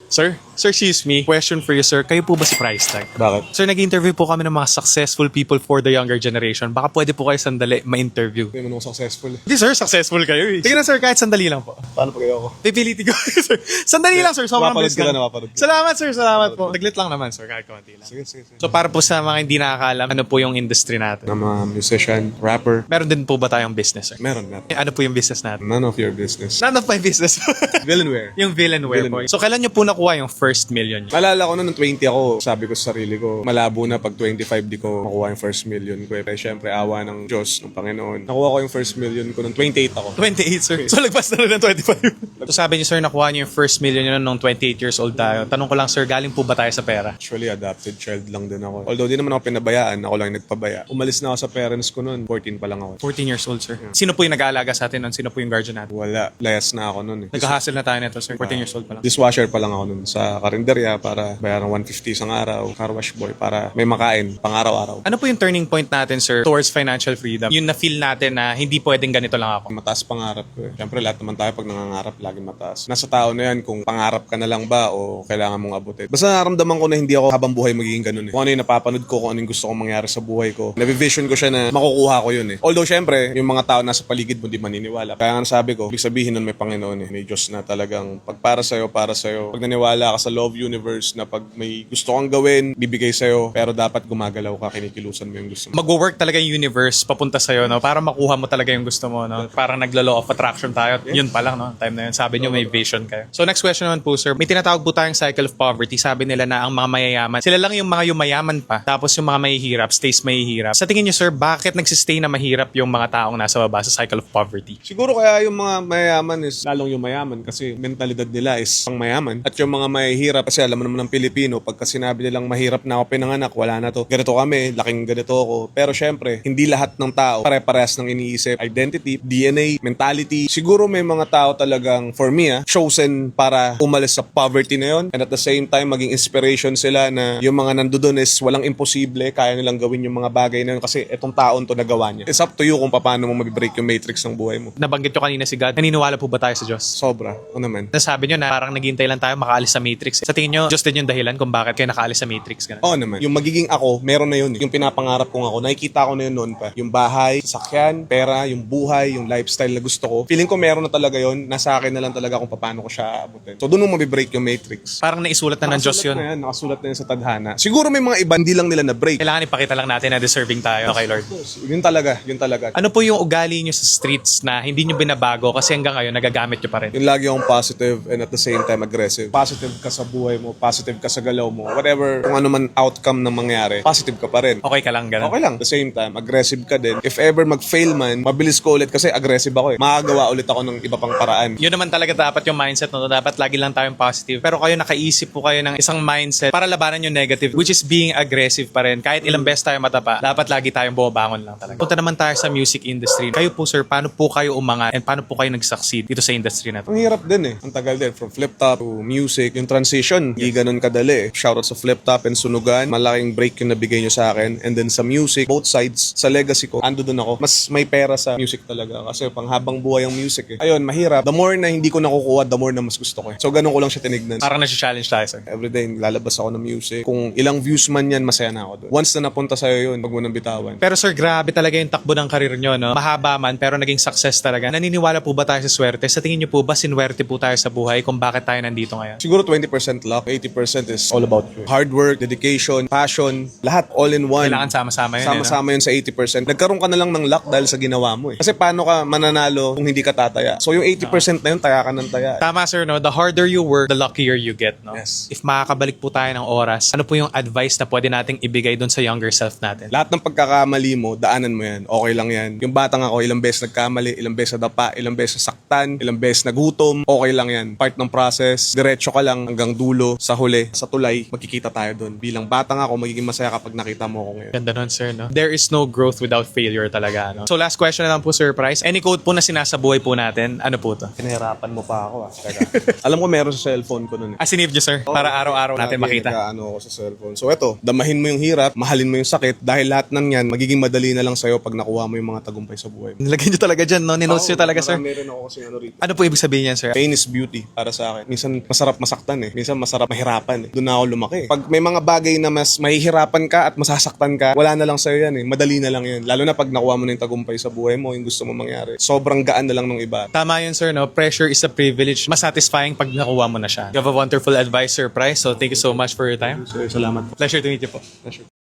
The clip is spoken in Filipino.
Sir, excuse me. Question for you, sir. Kayo po ba si Price Tag? Bakit? Sir, nag-interview po kami ng mga successful people for the younger generation. Baka pwede po kayo sandali ma-interview. Hindi mo successful. Hindi, sir. Successful kayo eh. Sige na, sir. Kahit sandali lang po. Paano pa kayo ako? Pipilitin ko, sir. Sandali lang, sir. Sobrang Napapanood bilis ko lang. na, napapanood ko. Salamat, sir. Salamat po. Taglit lang naman, sir. Kahit konti lang. Sige. So, para po sa mga hindi nakakaalam, ano po yung industry natin? Na mga musician, rapper. Meron din po ba tayong business, sir? Meron. Ano po yung business natin? None of your business. None of my business. Villainware. Yung Villainware po. So, kailan nyo po nakuha yung first million nyo? Malala ko noon, nung 20 ako, sabi ko sa sarili ko, malabo na pag 25 di ko makuha yung first million ko. Kaya syempre, awa ng Diyos, ng Panginoon. Nakuha ko yung first million ko nung 28 ako. 28, sir. So, lagpas na rin ng 25. So, sabi niyo, sir, nakuha niyo yung first million nyo nung 28 years old tayo. Tanong ko lang, sir, galing po ba tayo sa pera? Actually, adopted child lang din ako. Although di naman ako pinabayaan, ako lang yung nagpabaya. Umalis na ako sa parents ko noon, 14 pa lang ako. 14 years old, sir. Sino po yung nag-aalaga sa atin nun? Sino po yung guardian natin? Wala, layas na ako noon eh. Nag-hustle na tayo nito, sir. 14 years old pa lang. Dishwasher pa lang ako noon sa karinderya para bayaran 150 isang araw, car wash boy para may makain pang araw-araw. Ano po yung turning point natin, sir, towards financial freedom? Yung na-feel natin na hindi pwedeng ganito lang ako. Mataas pangarap ko eh. Siyempre lahat naman tayo pag nangangarap lagi mataas. Nasa tao na yan kung pangarap ka na lang ba o kailangan mong abutin. Basta naramdaman ko na hindi ako habang buhay magiging ganun eh. Kung ano yung napapanood ko, kung ano yung gusto kong mangyari sa buhay ko. Nabivision ko siya na makukuha ko yun eh. Although syempre, yung mga tao nasa paligid mo di maniniwala. Kaya nga sabi ko, ibig sabihin nun may Panginoon eh. May Diyos na talagang pag para sa'yo, para sa'yo. Pag naniwala ka sa love universe na pag may gusto kang gawin, bibigay sa'yo. Pero dapat gumagalaw ka, kinikilusan mo yung gusto mo. Mag-work talaga yung universe papunta sa'yo, no? Para makuha mo talaga yung gusto mo, no? Parang naglo-law of attraction tayo. Yun pa lang, no? Time na yun. Sabi nyo may vision kayo. So next question naman po, sir. May tinatawag po tayong cycle of poverty. Sabi nila na ang mga mayayaman, sila lang yung mga yumayaman pa. Tapos yung mga mahihirap, stays mahihirap. Sa tingin nyo, sir, bakit nagsistay na mahirap yung mga taong nasa baba sa cycle of poverty? Siguro kaya yung mga mayayaman is lalong yung mayaman kasi mentalidad nila is pang mayaman. At yung mga mahihirap kasi alam mo naman ng Pilipino, pagka sinabi nilang mahirap na ako pinanganak, wala na to. Ganito kami, laking ganito ako. Pero syempre, hindi lahat ng tao pare-parehas ng iniisip. Identity, DNA, mentality. Siguro may mga tao talagang, for me chosen para umalis sa poverty na yun. And at the same time, maging inspiration sila na yung mga nandoon is walang imposible, kaya nilang gawin yung mga bagay na yun kasi etong taon to nagawa niya. It's up to you kung paano mo mag-break yung matrix ng buhay mo. Nabanggit nyo kanina si God. Naniniwala po ba tayo sa Diyos? Sobra. O naman. Nasabi nyo na parang naghihintay lang tayo makaalis sa Matrix. Sa tingin nyo, Diyos din yung dahilan kung bakit kayo nakaalis sa Matrix. Ganun. Oo naman. Yung magiging ako, meron na yun. Yung pinapangarap kong ako, nakikita ko na yun noon pa. Yung bahay, sasakyan, pera, yung buhay, yung lifestyle na gusto ko. Feeling ko meron na talaga yun. Nasa akin na lang talaga kung paano ko siya aabutin. So doon mo mabibreak yung matrix. Parang naisulat na ng Diyos yun. Nakasulat na yan sa tadhana. Siguro may mga iba, hindi lang nila na-break. Kailangan ipakita lang natin na deserving tayo kay Lord. Yun talaga, yun talaga. Ano po yung ugali nyo sa streets na hindi nyo binabago kasi hanggang ngayon nagagamit nyo pa rin? Yung lagi akong positive and at the same time aggressive. Positive ka sa buhay mo, positive ka sa galaw mo. Whatever, kung ano man outcome ng mangyari, positive ka pa rin. Okay ka lang, ganun. Okay lang. At the same time, aggressive ka din. If ever mag-fail man, mabilis ko ulit kasi aggressive ako eh. Makagawa ulit ako ng iba pang paraan. Yun naman talaga dapat yung mindset, no? Dapat lagi lang tayong positive. Pero kayo nakaisip po kayo ng isang mindset para labanan yung negative, which is being aggressive pa rin. Kahit ilang beses tayo matapa, dapat lagi tayong bumabangon lang talaga. Punta naman tayo sa music industry. Kayo po, sir, paano po kayo umangat and paano po kayo nag-succeed dito sa industry na to? Ang hirap din eh. Ang tagal din. From flip-top to music. Yung transition, hindi ganun kadali eh. Shoutout sa flip-top and sunugan. Malaking break yung nabigay nyo sa akin. And then sa music, both sides, sa legacy ko, ando dun ako. Mas may pera sa music talaga. Kasi panghabang buhay ang music eh. Ayun, mahirap. The more na hindi ko nakukuha, the more na mas gusto ko eh. So ganun ko lang siya tinignan. Parang nasi-challenge tayo, sir. Everyday, lalabas ako ng music. Kung ilang views man yan, masaya na ako doon. Once na napunta sa'yo yun, wag mo nang bitawan. Pero sir, grabe talaga yung takbo ng karir nyo, no? Mahaba man, pero naging success talaga. Naniniwala po ba tayo sa swerte? Sa tingin nyo po ba, sinwerte po tayo sa buhay kung bakit tayo nandito ngayon? Siguro 20% luck, 80% is all about you. Hard work, dedication, passion, lahat all in one. Kailangan sama-sama yun, Sama-sama yun sa 80%. Nagkaroon ka na lang ng luck dahil sa ginawa mo eh. Kasi paano ka mananalo kung hindi ka tataya? So yung 80% na yun, taya ka ng taya. Tama, sir, no? The harder you work, the luckier you get, no? Yes. If makakabalik po tayo ng oras, ano po yung advice na pwede nating ibigay dun sa younger self natin? Lahat ng pagkakamali mo, daanan mo yan. Okay lang yan. Yung batang ako, ilang beses nagkamali, ilang beses nadapa, ilang beses nasaktan, ilang beses nagutom. Okay lang yan. Part ng process. Diretso ka lang hanggang dulo. Sa huli, sa tulay, magkikita tayo doon. Bilang batang ako, magiging masaya kapag nakita mo ako ngayon. Ganda nun, sir, no? There is no growth without failure talaga, no? So last question na lang po, Sir Price. Any quote po na sinasabuhay po natin, ano po to? Pinahirapan mo pa ako Teka. Alam ko meron sa cellphone ko nun eh. Sinave nyo, sir, para araw-araw natin makita. Nag-ano ako sa cellphone. So eto, damahin mo yung hirap, mahalin mo yung sakit, dahil lahat ng yan, magiging madali na lang sa'yo pag nakuha mo yung mga tagumpay sa buhay mo. Nilagay nyo talaga dyan, no? Ninotes nyo talaga, sir. Meron ako kasi ano rito. Ano po ibig sabihin yan, sir? Pain is beauty para sa akin. Minsan masarap masaktan eh. eh. Minsan masarap mahirapan eh. Doon na ako lumaki. Pag may mga bagay na mas mahihirapan ka at masasaktan ka, wala na lang sa'yo yan eh. Madali na lang yan. Lalo na pag nakuha mo na yung tagumpay sa buhay mo, yung gusto mo mangyari. Sobrang gaan na lang ng iba. Tama yun, sir, no? Pressure is a privilege. Mas satisfying pag nakuha mo na siya. You have a wonderful advice, Sir Price. So thank you so much for your time. So, salamat po. Pleasure to meet you po. Pleasure.